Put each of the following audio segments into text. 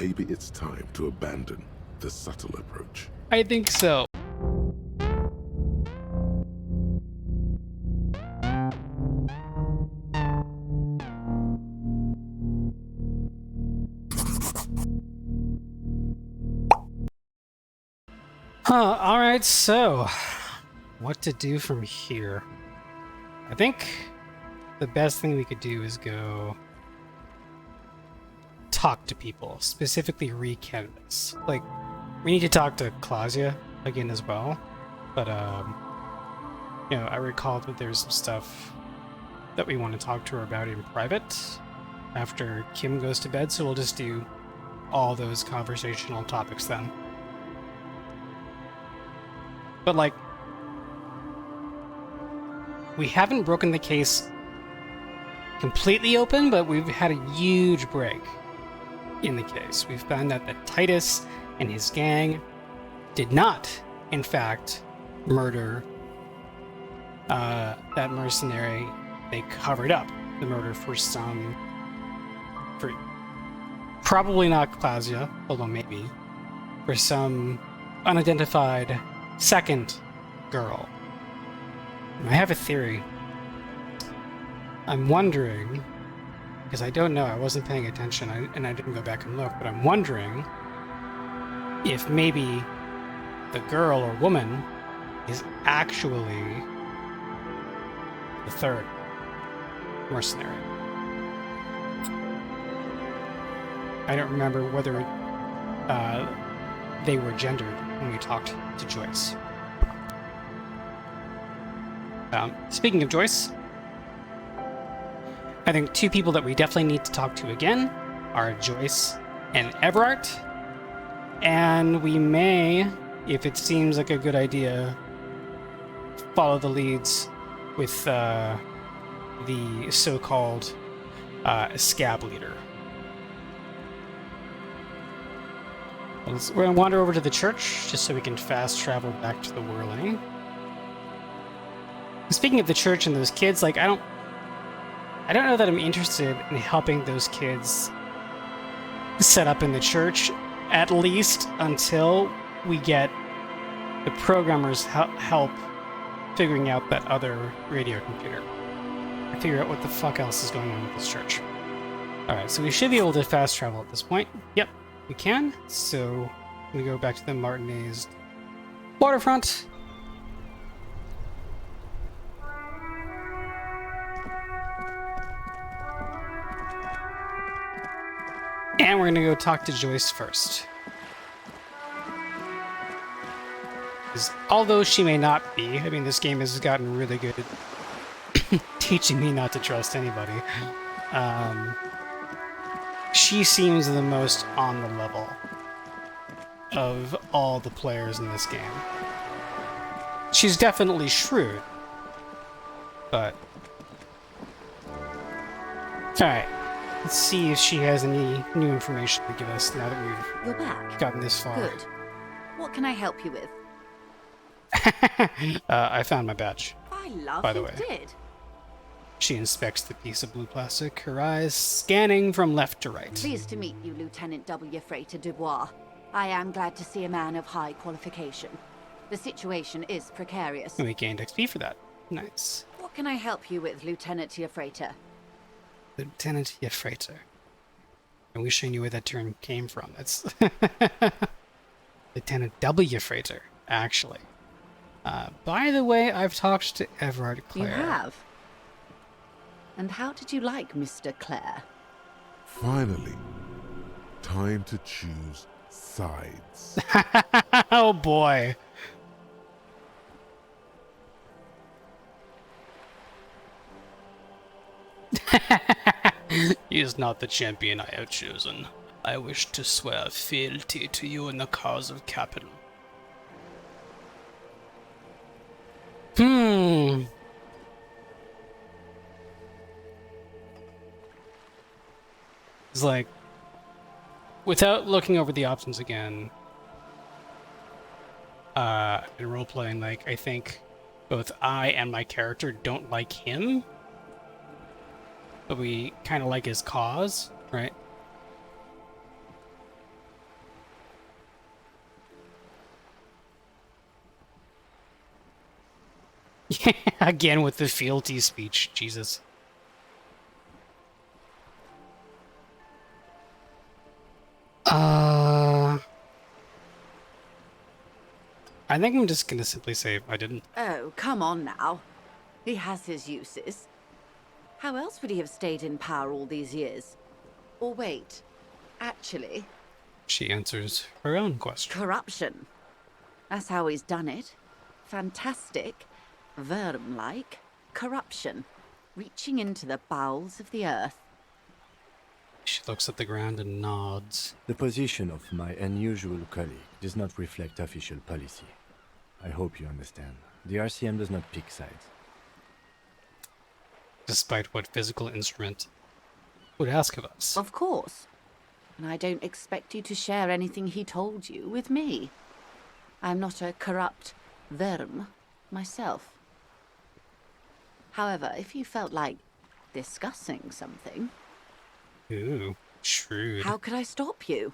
Maybe it's time to abandon the subtle approach. I think so. Alright, so what to do from here? I think the best thing we could do is go talk to people, specifically re-canvas. Like, we need to talk to Claudia again as well, but you know, I recall that there's some stuff that we want to talk to her about in private after Kim goes to bed, so we'll just do all those conversational topics then. But, like, we haven't broken the case completely open, but we've had a huge break in the case. We've found out that Titus and his gang did not, in fact, murder that mercenary. They covered up the murder for probably not Claudia, although maybe, for some unidentified second girl. I have a theory. I'm wondering, because I don't know, I wasn't paying attention, and I didn't go back and look, but I'm wondering if maybe the girl or woman is actually the third mercenary. I don't remember whether they were gendered when we talked to Joyce. Speaking of Joyce, I think two people that we definitely need to talk to again are Joyce and Evrart. And we may, if it seems like a good idea, follow the leads with the so-called scab leader. We're going to wander over to the church just so we can fast travel back to the whirling. Speaking of the church and those kids, like, I don't know that I'm interested in helping those kids set up in the church, at least until we get the programmers help figuring out that other radio computer. Figure out what the fuck else is going on with this church. Alright, so we should be able to fast travel at this point. Yep, we can. So we go back to the Martinez waterfront. And we're gonna go talk to Joyce first. Because although she may not be, I mean, this game has gotten really good at teaching me not to trust anybody. She seems the most on the level of all the players in this game. She's definitely shrewd, but... Alright. Let's see if she has any new information to give us now that we've You're back. Gotten this far. Good. What can I help you with? I found my badge. I love By the you way. did. She inspects the piece of blue plastic, her eyes scanning from left to right. Pleased to meet you, Lieutenant W. Freighter Dubois. I am glad to see a man of high qualification. The situation is precarious. And we gained XP for that. Nice. What can I help you with, Lieutenant Freighter? Lieutenant Evrart. I wish I knew where that term came from. That's Lieutenant W. Freighter, actually. By the way, I've talked to Evrart Clare. You have? And how did you like Mr. Clare? Finally, time to choose sides. Oh boy. He is not the champion I have chosen. I wish to swear fealty to you in the cause of capital. It's like, without looking over the options again, in role-playing, like, I think both I and my character don't like him, but we kind of like his cause, right? Again with the fealty speech, Jesus. I think I'm just gonna simply say I didn't. Oh, come on now. He has his uses. How else would he have stayed in power all these years? Or wait, actually, She answers her own question. corruption. That's how he's done it. Fantastic, Verm-like corruption, reaching into the bowels of the earth. She looks at the ground and nods. The position of my unusual colleague does not reflect official policy. I hope you understand. The RCM does not pick sides. Despite what physical instrument would ask of us. Of course. And I don't expect you to share anything he told you with me. I'm not a corrupt Verm myself. However, if you felt like discussing something, Ooh, shrewd. how could I stop you?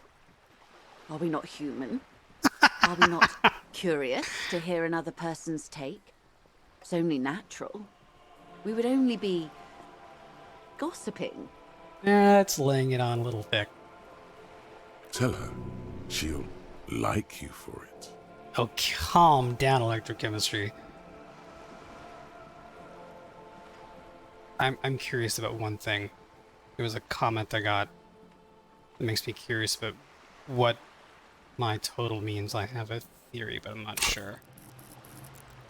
Are we not human? Are we not curious to hear another person's take? It's only natural. We would only be gossiping. That's laying it on a little thick. Tell her she'll like you for it. Oh, calm down, electrochemistry. I'm curious about one thing. There was a comment I got that makes me curious about what my total means. I have a theory, but I'm not sure.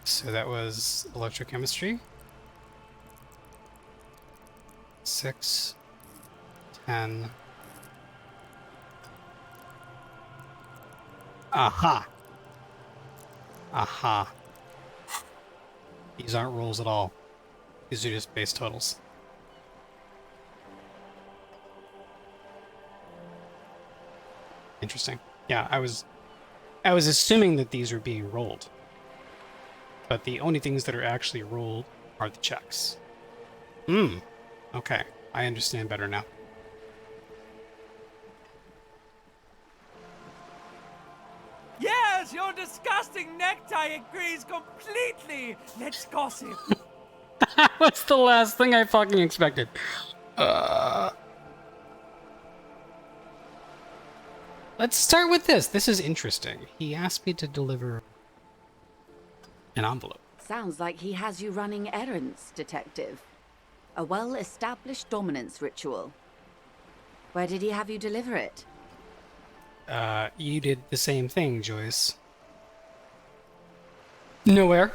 So that was electrochemistry. 6, 10. Aha! Aha. These aren't rolls at all. These are just base totals. Interesting. Yeah, I was assuming that these are being rolled. But the only things that are actually rolled are the checks. Okay. I understand better now. Yes, your disgusting necktie agrees completely. Let's gossip. That's the last thing I fucking expected. Let's start with this. This is interesting. He asked me to deliver an envelope. Sounds like he has you running errands, Detective. A well-established dominance ritual. Where did he have you deliver it? You did the same thing, Joyce. Nowhere.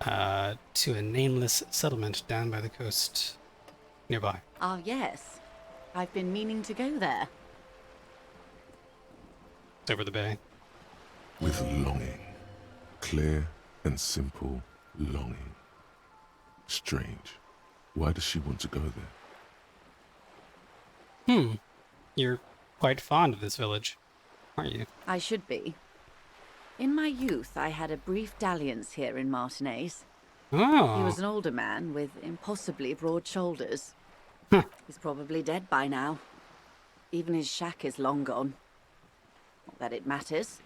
To a nameless settlement down by the coast nearby. Ah, yes. I've been meaning to go there. It's over the bay. With longing. Clear and simple longing. Strange. Why does she want to go there? You're quite fond of this village, aren't you? I should be. In my youth, I had a brief dalliance here in Martinez. Oh. He was an older man with impossibly broad shoulders. Huh. He's probably dead by now. Even his shack is long gone. Not that it matters.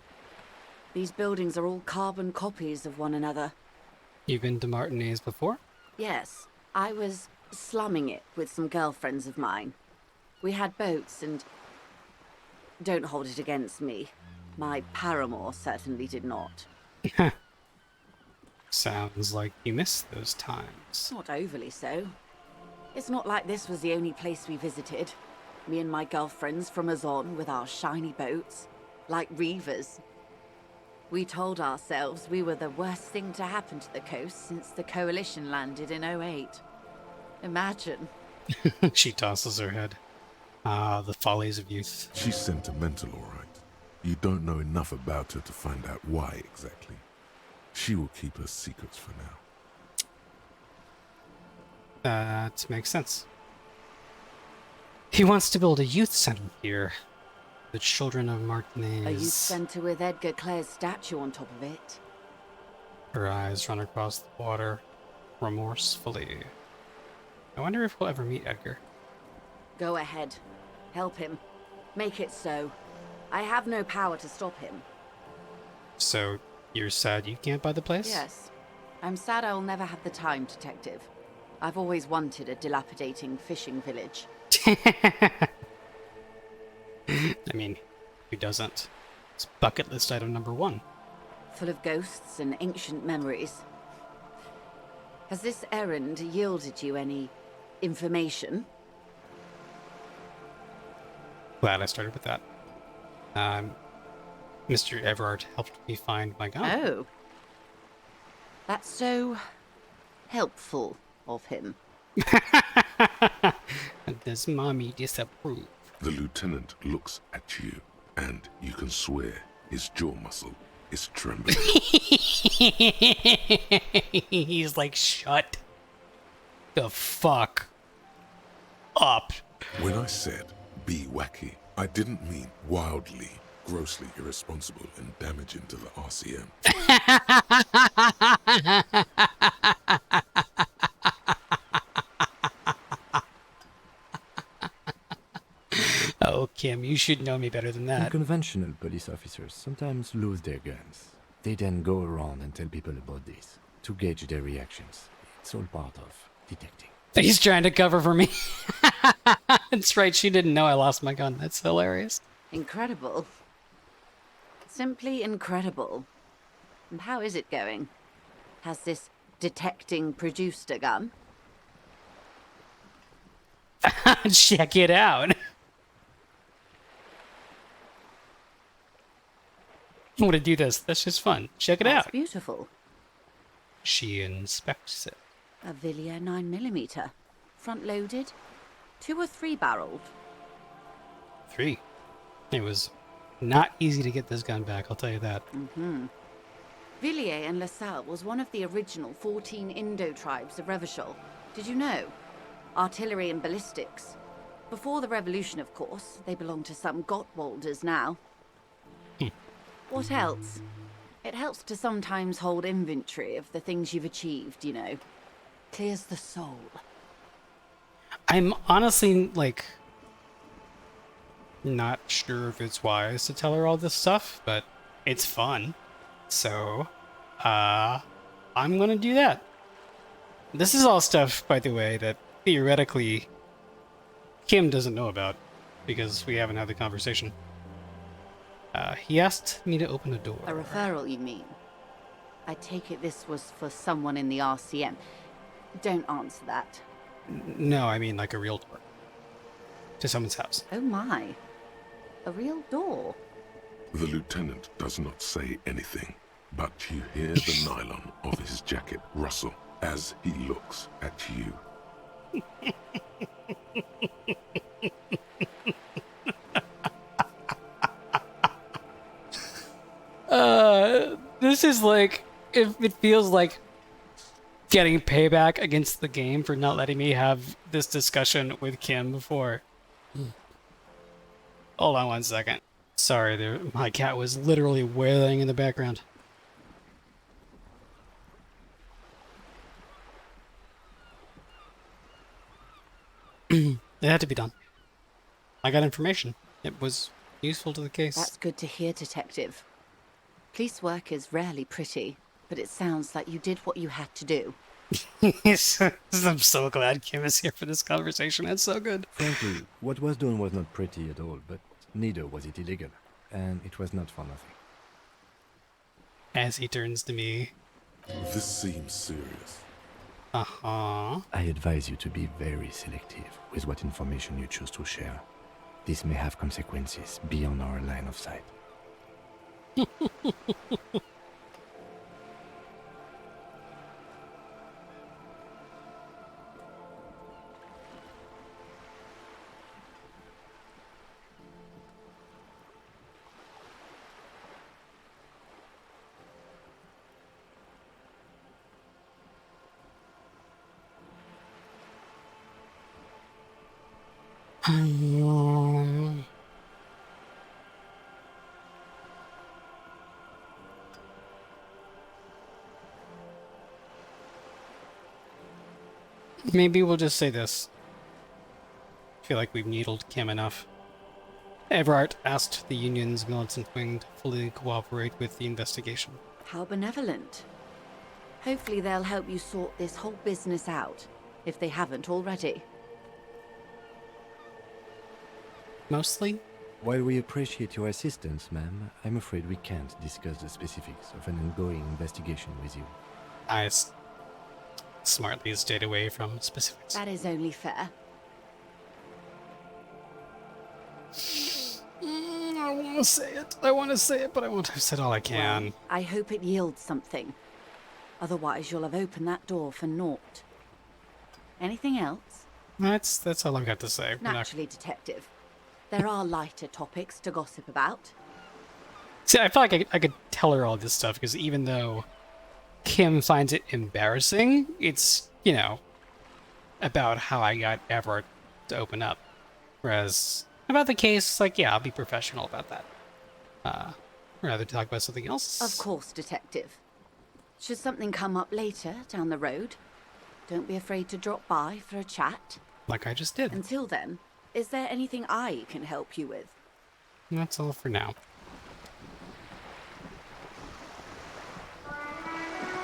These buildings are all carbon copies of one another. You've been to Martinez before? Yes, I was slumming it with some girlfriends of mine. We had boats and... Don't hold it against me. My paramour certainly did not. Sounds like you missed those times. Not overly so. It's not like this was the only place we visited. Me and my girlfriends from Azon with our shiny boats. Like reavers. We told ourselves we were the worst thing to happen to the coast since the Coalition landed in '08. Imagine. She tosses her head. Ah, the follies of youth. She's sentimental, all right. You don't know enough about her to find out why exactly. She will keep her secrets for now. That makes sense. He wants to build a youth center here. The children of Martinez. A youth centre with Edgar Clare's statue on top of it. Her eyes run across the water remorsefully. I wonder if we'll ever meet Edgar. Go ahead. Help him. Make it so. I have no power to stop him. So, you're sad you can't buy the place? Yes. I'm sad I'll never have the time, Detective. I've always wanted a dilapidating fishing village. I mean, who doesn't? It's bucket list item number 1. Full of ghosts and ancient memories. Has this errand yielded you any information? Glad I started with that. Mr. Evrart helped me find my gun. Oh. That's so helpful of him. Does mommy disapprove? The lieutenant looks at you, and you can swear his jaw muscle is trembling. He's like, shut the fuck up. When I said be wacky, I didn't mean wildly, grossly irresponsible and damaging to the RCM. Oh, Kim, you should know me better than that. Unconventional police officers sometimes lose their guns. They then go around and tell people about this, to gauge their reactions. It's all part of detecting. He's trying to cover for me. That's right, she didn't know I lost my gun. That's hilarious. Incredible. Simply incredible. And how is it going? Has this detecting produced a gun? Check it out. I want to do this. That's just fun. Check it That's out. beautiful. She inspects it. A Villiers 9mm. Front-loaded? 2 or 3 barreled? 3. It was not easy to get this gun back, I'll tell you that. Villiers and LaSalle was one of the original 14 Indo tribes of Revachol. Did you know? Artillery and ballistics. Before the revolution, of course. They belong to some Gottwalders now. What else? It helps to sometimes hold inventory of the things you've achieved, you know. Clears the soul. I'm honestly, like, not sure if it's wise to tell her all this stuff, but it's fun. So, I'm gonna do that. This is all stuff, by the way, that theoretically Kim doesn't know about, because we haven't had the conversation. He asked me to open a door. A referral, you mean? I take it this was for someone in the RCM. Don't answer that. No, I mean like a real door. To someone's house. Oh my. A real door. The lieutenant does not say anything, but you hear the nylon of his jacket rustle as he looks at you. This is like, if it feels like getting payback against the game for not letting me have this discussion with Kim before. Hold on 1 second. Sorry, my cat was literally wailing in the background. It had to be done. I got information. It was useful to the case. That's good to hear, Detective. Police work is rarely pretty, but it sounds like you did what you had to do. I'm so glad Kim is here for this conversation. It's so good. Frankly, what was done was not pretty at all, but neither was it illegal. And it was not for nothing. As he turns to me. This seems serious. Uh-huh. I advise you to be very selective with what information you choose to share. This may have consequences beyond our line of sight. Maybe we'll just say this. I feel like we've needled Kim enough. Evrart asked the Union's militant wing to fully cooperate with the investigation. How benevolent. Hopefully they'll help you sort this whole business out, if they haven't already. Mostly? While we appreciate your assistance, ma'am, I'm afraid we can't discuss the specifics of an ongoing investigation with you. I smartly stayed away from specifics. That is only fair. I want to say it. I want to say it, but I won't have said all I can. Well, I hope it yields something. Otherwise, you'll have opened that door for naught. Anything else? That's all I've got to say. We're not- Naturally, Detective. There are lighter topics to gossip about. See, I feel like I could tell her all this stuff, because even though Kim finds it embarrassing, it's, you know, about how I got Evrart to open up. Whereas, about the case, like, yeah, I'll be professional about that. Rather talk about something else. Of course, Detective. Should something come up later, down the road, don't be afraid to drop by for a chat. Like I just did. Until then, is there anything I can help you with? That's all for now.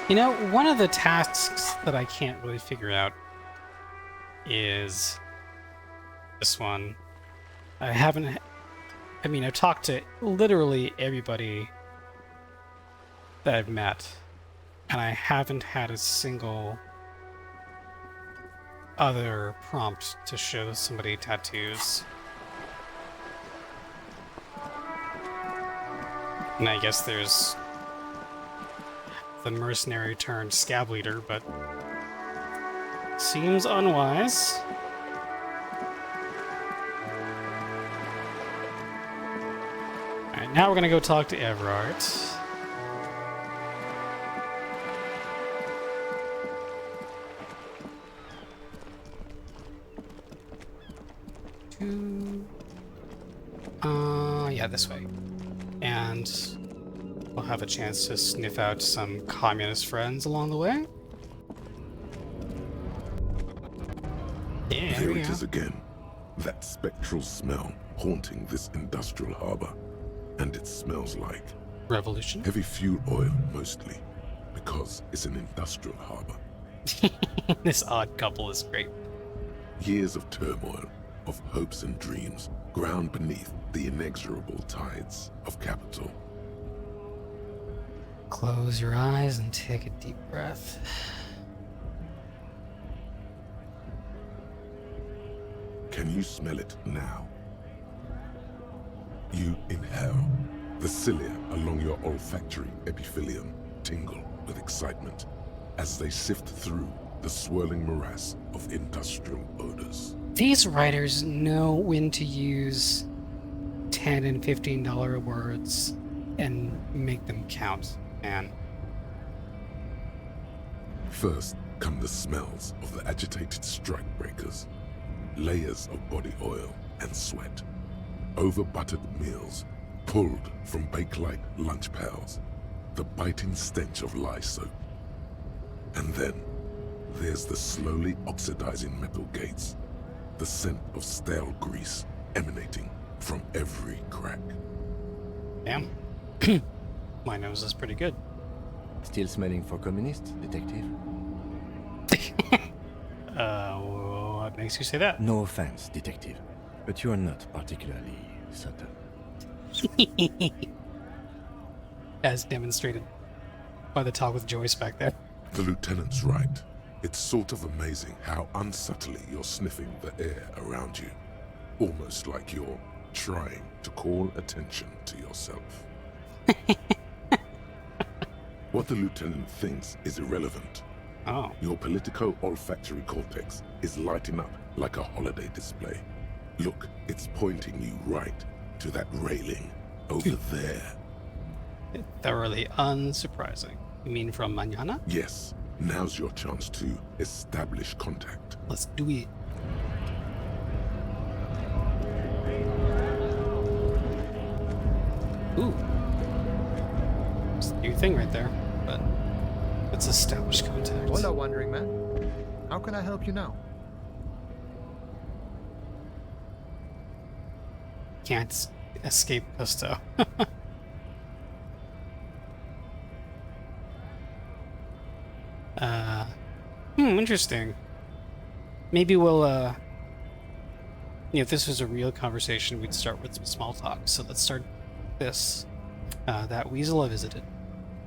You know, one of the tasks that I can't really figure out is this one. I've talked to literally everybody that I've met, and I haven't had a single other prompt to show somebody tattoos. And I guess there's the mercenary turned scab leader, but seems unwise. Alright, now we're gonna go talk to Evrart. Yeah, this way. And we'll have a chance to sniff out some communist friends along the way. Yeah, Here it is again. That spectral smell haunting this industrial harbor. And it smells like Revolution. heavy fuel oil, mostly, because it's an industrial harbor. This odd couple is great. Years of turmoil, of hopes and dreams, ground beneath the inexorable tides of capital. Close your eyes and take a deep breath. Can you smell it now? You inhale. The cilia along your olfactory epithelium tingle with excitement as they sift through the swirling morass of industrial odors. These writers know when to use $10 and $15 words and make them count, man. First come the smells of the agitated strikebreakers, layers of body oil and sweat, over-buttered meals pulled from bake-like lunch pails, the biting stench of lye soap. And then there's the slowly oxidizing metal gates, the scent of stale grease emanating from every crack. Damn. My nose is pretty good. Still smelling for communists, Detective? What makes you say that? No offense, Detective, but you are not particularly subtle. As demonstrated by the talk with Joyce back there. The lieutenant's right. It's sort of amazing how unsubtly you're sniffing the air around you. Almost like you're trying to call attention to yourself. What the lieutenant thinks is irrelevant. Oh. Your politico-olfactory cortex is lighting up like a holiday display. Look, it's pointing you right to that railing over there. Thoroughly unsurprising. You mean from mañana? Yes, now's your chance to establish contact. Let's do it. Ooh. It's a new thing right there, but let's establish contact. Hola, wandering man. How can I help you now? Can't escape Gusto. I interesting. Maybe we'll, if this was a real conversation, we'd start with some small talk. So let's start this. That weasel I visited.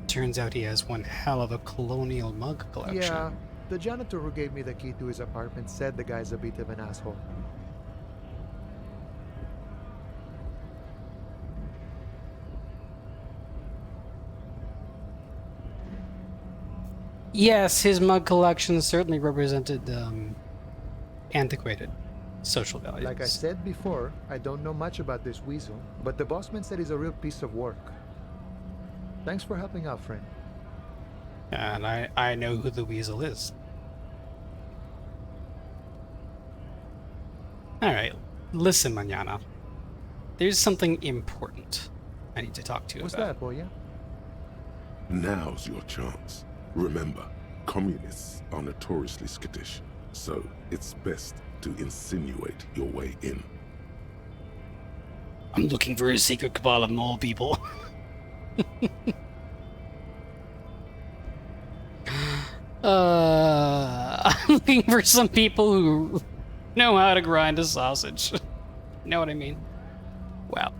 Turns out he has one hell of a colonial mug collection. Yeah, the janitor who gave me the key to his apartment said the guy's a bit of an asshole. Yes, his mug collection certainly represented antiquated social values. Like I said before, I don't know much about this weasel, but the bossman said he's a real piece of work. Thanks for helping out, friend. And I know who the weasel is. Alright, listen, Manana. There's something important I need to talk to you What's about. that, boy? Now's your chance. Remember, communists are notoriously skittish, so it's best to insinuate your way in. I'm looking for a secret cabal of mole people. I'm looking for some people who know how to grind a sausage. Know what I mean? Well,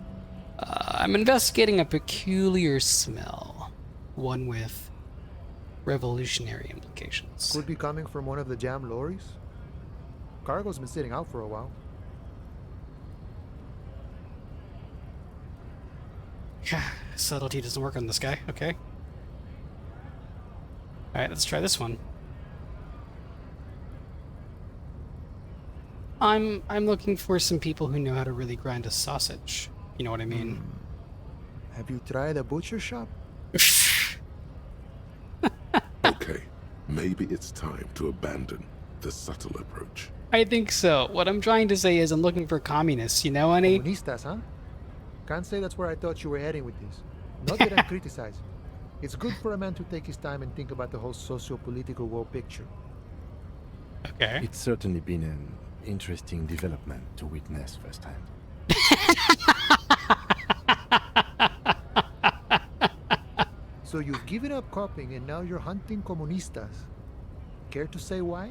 I'm investigating a peculiar smell. One with revolutionary implications. Could be coming from one of the jam lorries. Cargo's been sitting out for a while. Subtlety doesn't work on this guy, okay. Alright, let's try this one. I'm looking for some people who know how to really grind a sausage. You know what I mean? Have you tried a butcher shop? Okay, maybe it's time to abandon the subtle approach. I think so. What I'm trying to say is I'm looking for communists, you know, honey? Comunistas, huh? Can't say that's where I thought you were heading with this. Not that I'm criticizing. It's good for a man to take his time and think about the whole socio-political world picture. Okay. It's certainly been an interesting development to witness firsthand. So you've given up copying and now you're hunting comunistas. Care to say why?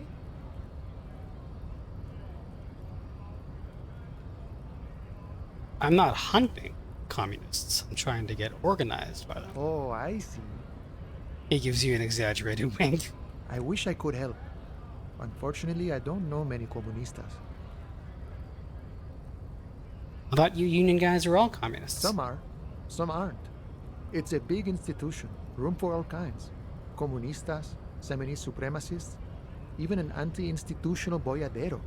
I'm not hunting communists. I'm trying to get organized by them. Oh, I see. He gives you an exaggerated wink. I wish I could help. Unfortunately, I don't know many comunistas. I thought you union guys are all communists. Some are, some aren't. It's a big institution, room for all kinds. Comunistas, Seminist supremacists, even an anti-institutional boyadero.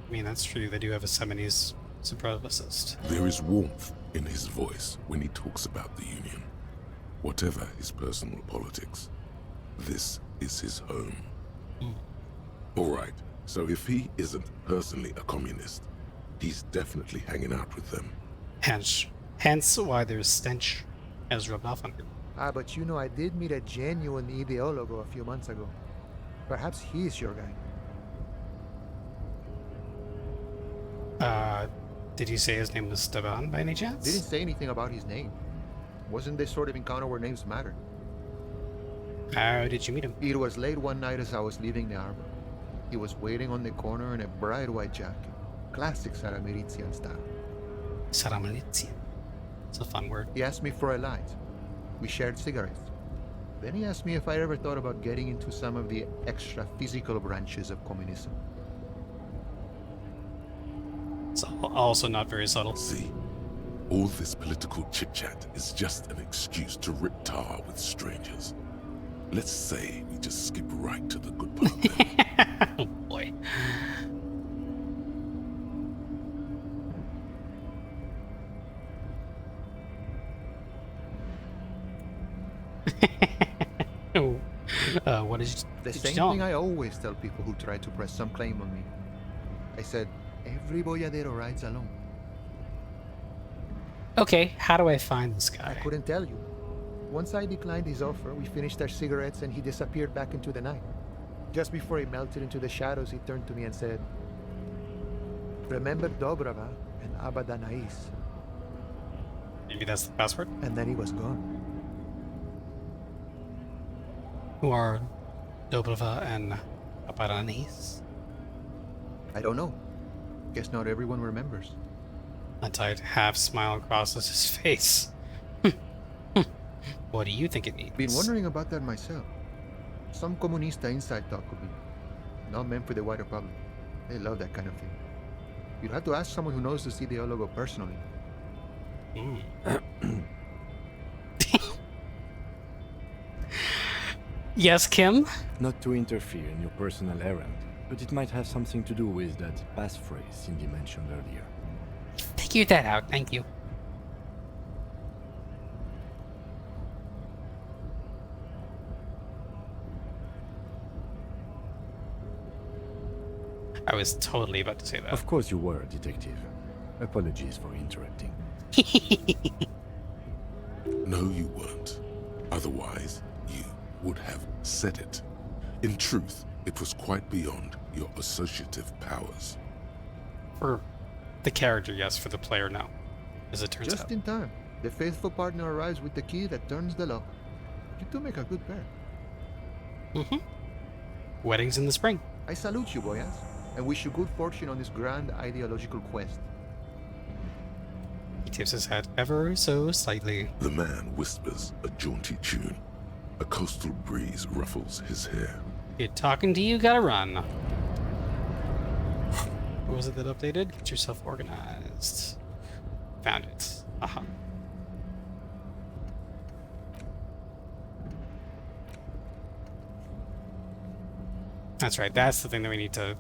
I mean, that's true. They do have a Seminese supremacist. There is warmth in his voice when he talks about the Union. Whatever his personal politics, this is his home. Alright, so if he isn't personally a communist, he's definitely hanging out with them. Hence why there's stench as rubbed off on him. Ah, but you know, I did meet a genuine ideologo a few months ago. Perhaps he's your guy. Did you say his name was Steban by any Didn't chance? say anything about his name. Wasn't this sort of encounter where names matter? How did you meet him? It was late one night as I was leaving the harbor. He was waiting on the corner in a bright white jacket. Classic Saramirizian style. Saramalizia. It's a fun word. He asked me for a light. We shared cigarettes. Then he asked me if I ever thought about getting into some of the extra physical branches of communism. It's also not very subtle. See, all this political chit-chat is just an excuse to rip tar with strangers. Let's say we just skip right to the good part then. Oh boy. What is The did you same tell thing him? I always tell people who try to press some claim on me. I said, every boyadero rides alone. Okay, how do I find this I guy? couldn't tell you. Once I declined his offer, we finished our cigarettes and he disappeared back into the night. Just before he melted into the shadows, he turned to me and said, "Remember Dobrava and Abadanais." Maybe that's the password? And then he was gone. Who are Dobrava and Paparanis. I don't know. Guess not everyone remembers. A tight half smile crosses his face. What do you think it means? Been wondering about that myself. Some comunista inside talk could be. Not meant for the wider public. They love that kind of thing. You'd have to ask someone who knows the ideologo personally. Yes, Kim? Not to interfere in your personal errand, but it might have something to do with that passphrase Cindy mentioned earlier. Figure that out, thank you. I was totally about to say that. Of course you were, detective. Apologies for interrupting. No, you weren't. Otherwise, you would have said it. In truth, it was quite beyond your associative powers. For the character, yes. For the player, no. As it turns Just out. in time. The faithful partner arrives with the key that turns the lock. You two make a good pair. Weddings in the spring. I salute you, boyas, and wish you good fortune on this grand ideological quest. He tips his head ever so slightly. The man whispers a jaunty tune. A coastal breeze ruffles his hair. You're talking to you, gotta run. What was it that updated? Get yourself organized. Found it. Aha. That's right, that's the thing that we need to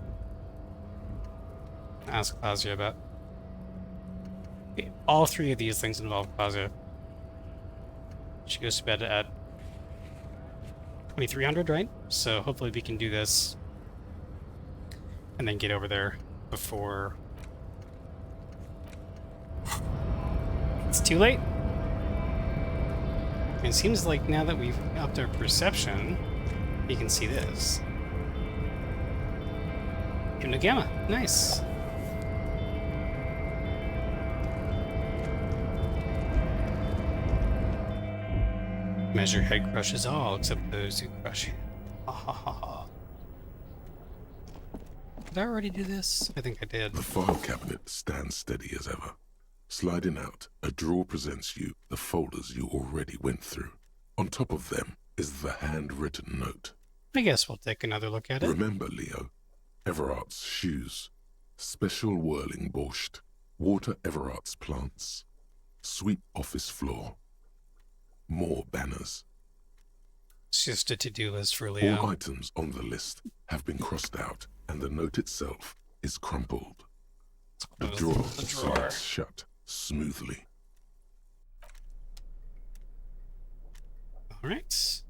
ask Claudia about. Okay, all three of these things involve Claudia. She goes to bed at 2300, right? So hopefully we can do this and then get over there before it's too late. It seems like now that we've upped our perception, you can see this. Gamma, nice. Measure head crushes all except those who crush you. Ha ha ha ha. Did I already do this? I think I did. The file cabinet stands steady as ever. Sliding out, a drawer presents you the folders you already went through. On top of them is the handwritten note. I guess we'll take another look at it. Remember, Leo, Evrart's shoes, special whirling borscht, water Evrart's plants, sweep office floor, more banners. It's just a to-do list for All Leo. items on the list have been crossed out, and the note itself is crumpled. The drawer slides shut smoothly. All right.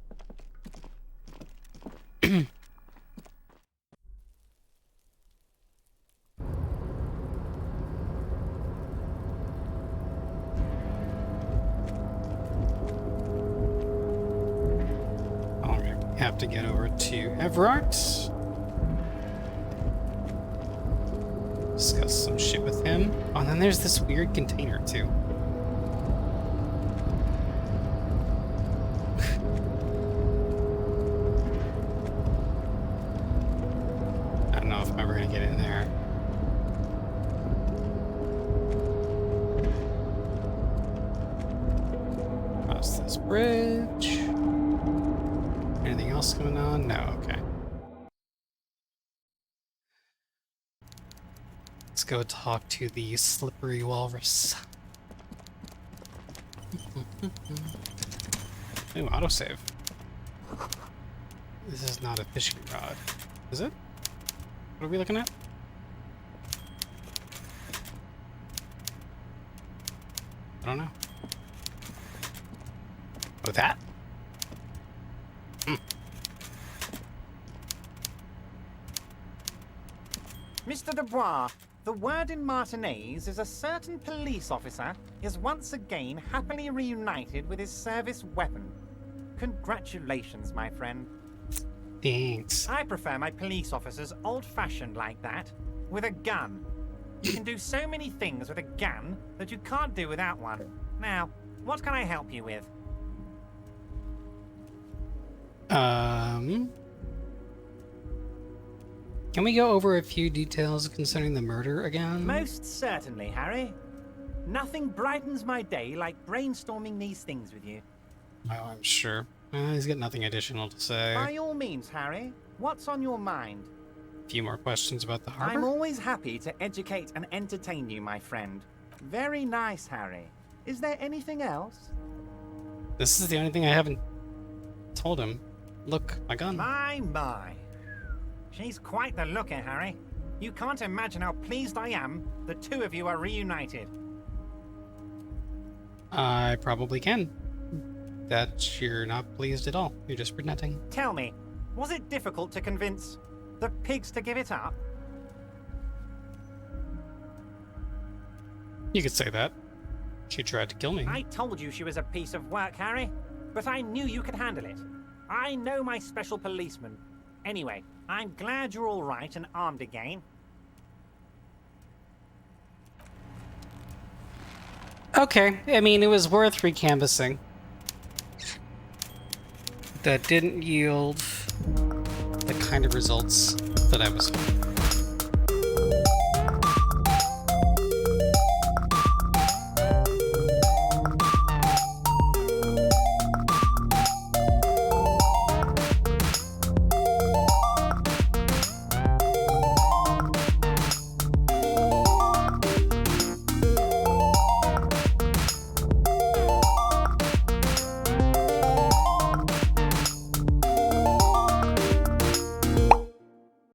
All right, we have to get over to Evrart. Discuss some shit with him. Oh, and then there's this weird container too. I don't know if I'm ever gonna get in there. Cross this bridge. Anything else going on? No, okay. Let's go talk to the slippery walrus. Ooh, autosave. This is not a fishing rod. Is it? What are we looking at? I don't know. Oh, that? Mr. Dubois, the word in Martinez is a certain police officer is once again happily reunited with his service weapon. Congratulations, my friend. Thanks. I prefer my police officers old-fashioned like that, with a gun. You can do so many things with a gun that you can't do without one. Now, what can I help you with? Can we go over a few details concerning the murder again? Most certainly, Harry. Nothing brightens my day like brainstorming these things with you. Oh, I'm sure. He's got nothing additional to say. By all means, Harry. What's on your mind? A few more questions about the harbor? I'm always happy to educate and entertain you, my friend. Very nice, Harry. Is there anything else? This is the only thing I haven't told him. Look, my gun. My. She's quite the looker, Harry. You can't imagine how pleased I am the two of you are reunited. I probably can. That you're not pleased at all. You're just pretending. Tell me, was it difficult to convince the pigs to give it up? You could say that. She tried to kill me. I told you she was a piece of work, Harry, but I knew you could handle it. I know my special policeman. Anyway, I'm glad you're all right and armed again. Okay, I mean, it was worth recanvassing. That didn't yield the kind of results that I was hoping.